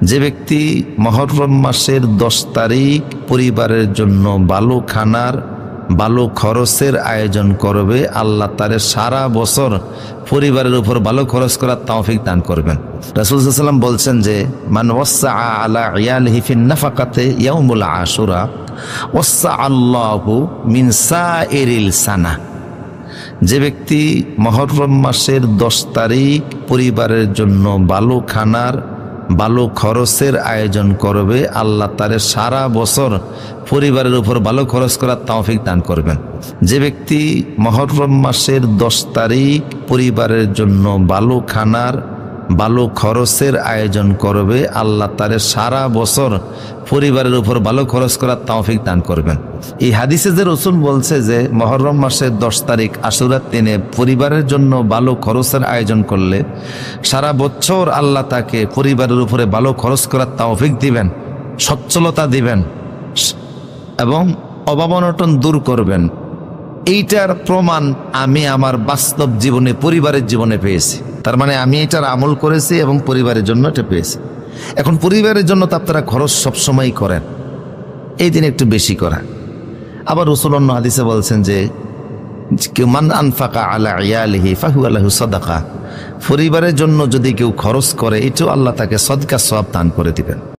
যে ব্যক্তি মুহররম মাসের 10 তারিখ পরিবারের জন্য ভালো খানার ভালো খরচের আয়োজন করবে, আল্লাহ তার সারা বছর পরিবারের উপর ভালো খরচ করার তৌফিক দান করবেন। রাসূল সাল্লাল্লাহু আলাইহি ওয়াসাল্লাম বলছেন যে মান ওয়াসআ আলা ইয়ালিহি ফিন নাফাকাতি ইয়াউমুল আশুরা ওয়াসআ আল্লাহু মিন সাইরিল সানা। যে ব্যক্তি মুহররম মাসের 10 তারিখ পরিবারের জন্য ভালো খানার ভালো খরচের আয়োজন করবে, আল্লাহ তার সারা বছর পরিবারের উপর ভালো খরচ করার তৌফিক দান করবেন। যে ব্যক্তি মুহররম মাসের 10 তারিখ পরিবারের জন্য ভালো খানার ভালো খরচের আয়োজন করবে, আল্লাহ তার সারা বছর পরিবারের উপর ভালো খরচ করার তৌফিক দান করবেন। এই হাদিসে যে রাসূল বলছে যে মুহররম মাসের 10 তারিখ আশুরার দিনে পরিবারের জন্য ভালো খরচের আয়োজন করলে সারা বছর আল্লাহ তাকে পরিবারের উপরে ভালো খরচ করার তৌফিক দিবেন, সচ্ছলতা দিবেন এবং অভাব অনটন দূর করবেন। এইটার প্রমাণ আমি আমার বাস্তব জীবনে পরিবারের জীবনে পেয়েছি। তার মানে আমি এটার আমল করেছি এবং পরিবারের জন্য এটা পেয়েছি। এখন পরিবারের জন্য তো আপনারা খরচ সবসময় করেন, এই দিন একটু বেশি করা। আবার রাসূল অন্য হাদিসে বলছেন যে মান আনফাকা আলা ইয়ালিহি ফাহুয়া লাহু সাদাকা, পরিবারের জন্য যদি কেউ খরচ করে এটাও আল্লাহ তাকে সদকা সওয়াব দান করে দিবেন।